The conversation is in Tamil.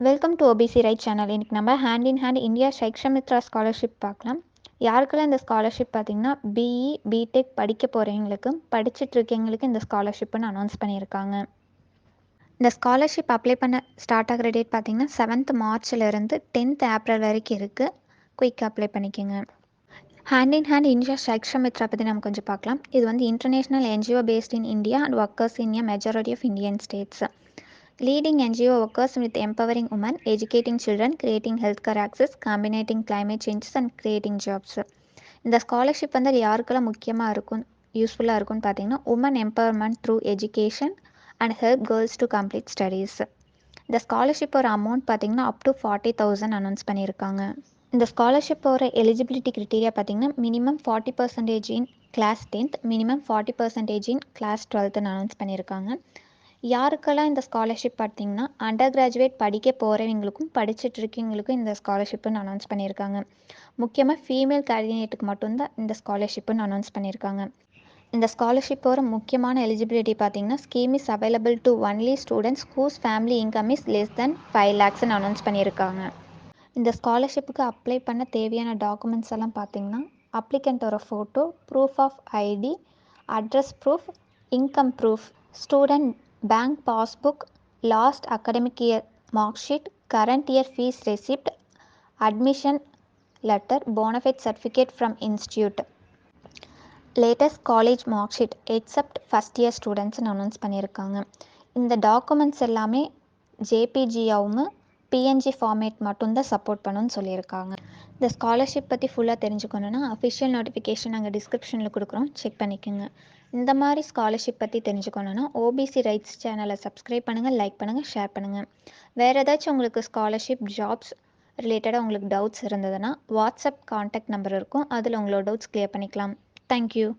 Welcome to OBC right channel. இன்றைக்கி நம்ம hand in hand India Shaikshamitra scholarship பார்க்கலாம். யாருக்கெல்லாம் இந்த ஸ்காலர்ஷிப் பார்த்திங்கன்னா பிஇ பிடெக் படிக்க போகிறவங்களுக்கும் படிச்சுட்டு இருக்கவங்களுக்கு இந்த ஸ்காலர்ஷிப்னு அனௌன்ஸ் பண்ணியிருக்காங்க. இந்த ஸ்காலர்ஷிப் அப்ளை பண்ண ஸ்டார்ட் ஆகிற டேட் பார்த்திங்கன்னா 7th மார்ச்லேருந்து 10th ஏப்ரல் வரைக்கும் இருக்குது. குயிக் அப்ளை பண்ணிக்கோங்க. Hand in hand India Shaikshamitra பற்றி நம்ம கொஞ்சம் பார்க்கலாம். இது வந்து international NGO based in India and workers in a majority of Indian states. Leading NGO workers with empowering women, educating children, creating healthcare access, combating climate changes and creating jobs. இந்த ஸ்காலர்ஷிப் வந்து யாருக்கெல்லாம் முக்கியமாக இருக்கும், யூஸ்ஃபுல்லாக இருக்கும்னு பார்த்தீங்கன்னா woman empowerment through education and help girls to complete studies. இந்த ஸ்காலர்ஷிப் ஒரு அமௌண்ட் பார்த்தீங்கன்னா அப் டு 40,000 அனௌன்ஸ் பண்ணியிருக்காங்க. இந்த ஸ்காலர்ஷிப் ஒரு எலிஜிபிலிட்டி க்ரிட்டீரியா பார்த்தீங்கன்னா minimum 40% in class 10th, minimum 40% in class 12th announce பண்ணியிருக்காங்க. யாருக்கெல்லாம் இந்த ஸ்காலர்ஷிப் பார்த்தீங்கன்னா அண்டர் கிராஜுவேட் படிக்க போகிறவங்களுக்கும் படிச்சுட்டு இருக்கவங்களுக்கும் இந்த ஸ்காலர்ஷிப்புன்னு அனௌன்ஸ் பண்ணியிருக்காங்க. முக்கியமாக ஃபீமேல் கேண்டிடேட்டுக்கு மட்டும்தான் இந்த ஸ்காலர்ஷிப்புன்னு அனௌன்ஸ் பண்ணியிருக்காங்க. இந்த ஸ்காலர்ஷிப்போட முக்கியமான எலிஜிபிலிட்டி பார்த்தீங்கன்னா scheme is available to only students whose family income is less than 5 lakhsன்னு அனௌன்ஸ் பண்ணியிருக்காங்க. இந்த ஸ்காலர்ஷிப்புக்கு அப்ளை பண்ண தேவையான டாக்குமெண்ட்ஸ் எல்லாம் பார்த்தீங்கன்னா அப்ளிகண்ட்டோட photo, proof of ID, address proof, income proof, student bank passbook, last academic year mark sheet, current year fees receipt, admission letter, bonafide certificate from institute, latest college mark sheet except first year ஸ்டூடெண்ட்ஸ்னு அனௌன்ஸ் பண்ணியிருக்காங்க. இந்த டாக்குமெண்ட்ஸ் எல்லாமே ஜேபிஜியாவும் பிஎன்ஜி ஃபார்மேட் மட்டும்தான் சப்போர்ட் பண்ணுன்னு சொல்லியிருக்காங்க. இந்த ஸ்காலர்ஷிப் பற்றி ஃபுல்லாக தெரிஞ்சுக்கணுன்னா அஃபிஷியல் நோட்டிஃபிகேஷன் நாங்கள் டிஸ்கிரிப்ஷனில் கொடுக்குறோம், செக் பண்ணிக்கோங்க. இந்த மாதிரி ஸ்காலர்ஷிப் பற்றி தெரிஞ்சுக்கணுன்னா ஓபிசி ரைட்ஸ் சேனலை சப்ஸ்கிரைப் பண்ணுங்கள், லைக் பண்ணுங்கள், ஷேர் பண்ணுங்கள். வேறு ஏதாச்சும் உங்களுக்கு ஸ்காலர்ஷிப் ஜாப்ஸ் ரிலேட்டடாக உங்களுக்கு டவுட்ஸ் இருந்ததுன்னா வாட்ஸ்அப் கான்டாக்ட் நம்பர் இருக்கும், அதில் உங்களோட டவுட்ஸ் கிளியர் பண்ணிக்கலாம். தேங்க்யூ.